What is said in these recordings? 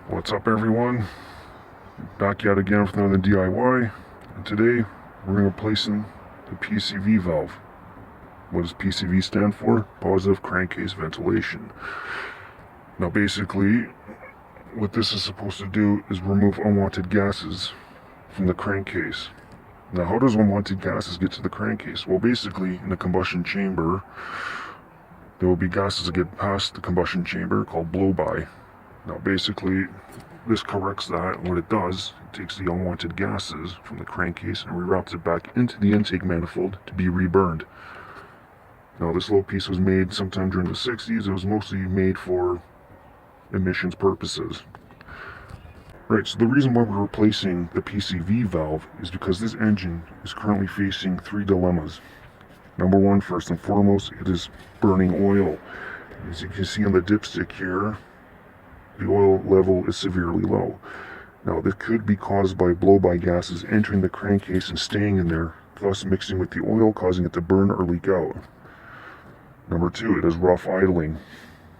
What's up, everyone? Back yet again with another DIY, and today we're going to replace the PCV valve. What does PCV stand for? Positive crankcase ventilation. Now basically, what this is supposed to do is remove unwanted gases from the crankcase. Now how does unwanted gases get to the crankcase? Well, basically in the combustion chamber, there will be gases that get past the combustion chamber called blow-by. Now basically, this corrects that, and what it does, it takes the unwanted gases from the crankcase and rewraps it back into the intake manifold to be reburned. Now this little piece was made sometime during the 60s. It was mostly made for emissions purposes. Right, so the reason why we're replacing the PCV valve is because this engine is currently facing three dilemmas. Number one, first and foremost, it is burning oil. As you can see on the dipstick here, the oil level is severely low. Now this could be caused by blow-by gases entering the crankcase and staying in there, thus mixing with the oil, causing it to burn or leak out. Number two, it is rough idling.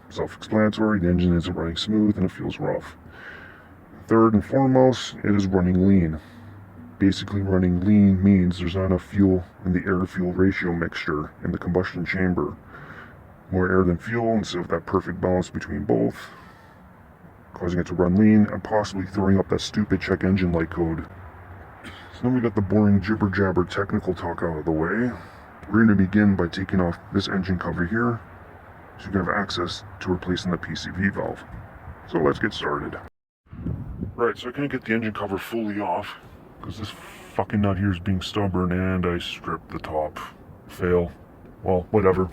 Self-explanatory, the engine isn't running smooth and it feels rough. Third and foremost, it is running lean. Basically, running lean means there's not enough fuel in the air-to-fuel ratio mixture in the combustion chamber. More air than fuel, instead of that perfect balance between both, causing it to run lean and possibly throwing up that stupid check engine light code. So now we got the boring jibber jabber technical talk out of the way. We're going to begin by taking off this engine cover here, so you can have access to replacing the PCV valve. So let's get started. Right, so I can't get the engine cover fully off because this fucking nut here is being stubborn, and I stripped the top. Fail. Well, whatever.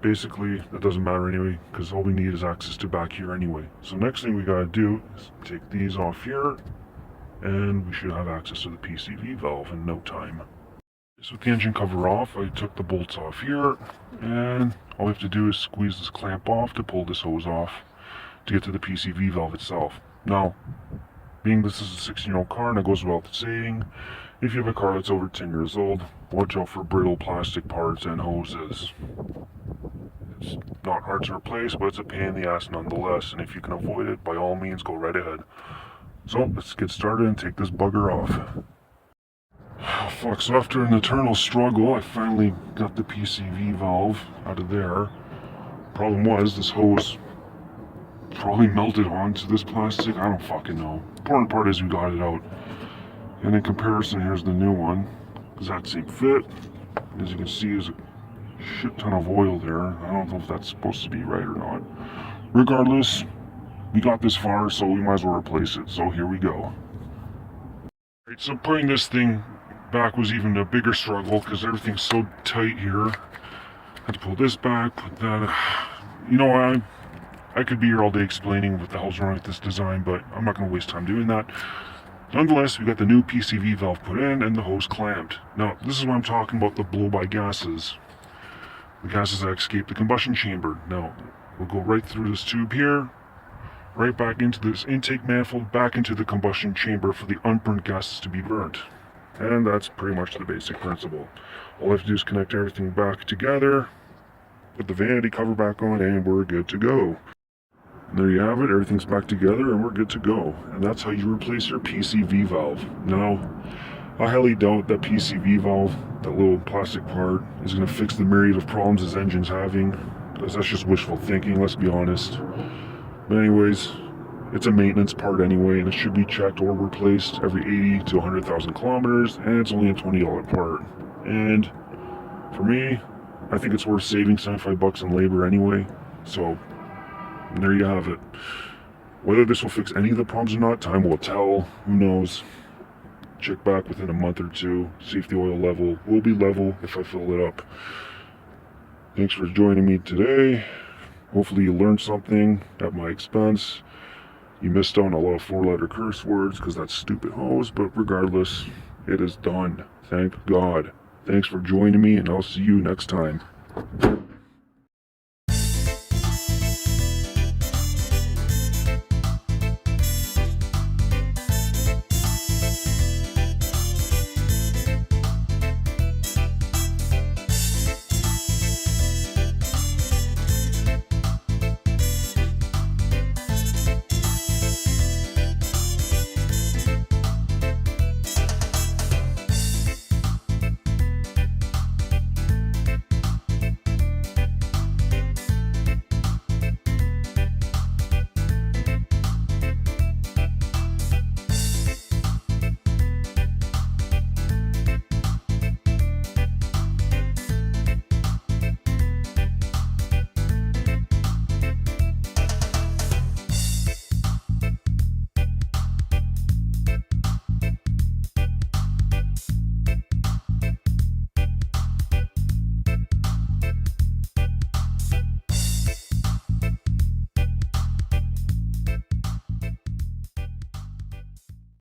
Basically, that doesn't matter anyway, because all we need is access to back here anyway. So next thing we gotta do is take these off here, and we should have access to the PCV valve in no time. So with the engine cover off, I took the bolts off here, and all we have to do is squeeze this clamp off to pull this hose off to get to the PCV valve itself. Now, being this is a 16-year-old car, and it goes without saying, if you have a car that's over 10 years old, watch out for brittle plastic parts and hoses. It's not hard to replace, but it's a pain in the ass nonetheless, and if you can avoid it, by all means, go right ahead. So, let's get started and take this bugger off. Oh, fuck, so after an eternal struggle, I finally got the PCV valve out of there. Problem was, this hose probably melted onto this plastic. I don't fucking know. Important part is we got it out. And in comparison, here's the new one. Exact same fit. As you can see, there's a shit ton of oil there. I don't know if that's supposed to be right or not. Regardless, we got this far, so we might as well replace it. So here we go. Right, so putting this thing back was even a bigger struggle because everything's so tight here. Had to pull this back, put that. You know, I could be here all day explaining what the hell's wrong with this design, but I'm not going to waste time doing that. Nonetheless, we got the new PCV valve put in and the hose clamped. Now, this is what I'm talking about, the blow-by gases. The gases that escape the combustion chamber. Now, we'll go right through this tube here, right back into this intake manifold, back into the combustion chamber for the unburned gases to be burnt. And that's pretty much the basic principle. All I have to do is connect everything back together, put the vanity cover back on, and we're good to go. And there you have it, everything's back together and we're good to go. And that's how you replace your PCV valve. Now, I highly doubt that PCV valve, that little plastic part, is going to fix the myriad of problems this engine's having, because that's just wishful thinking, let's be honest. But anyways, it's a maintenance part anyway, and it should be checked or replaced every 80 to 100,000 kilometers, and it's only a $20 part. And for me, I think it's worth saving 75 bucks in labor anyway, so and there you have it. Whether this will fix any of the problems or not, time will tell. Who knows? Check back within a month or two. See if the oil level will be level if I fill it up. Thanks for joining me today. Hopefully you learned something at my expense. You missed out on a lot of 4-letter curse words because that's stupid hose, but regardless, it is done. Thank God. Thanks for joining me, and I'll see you next time.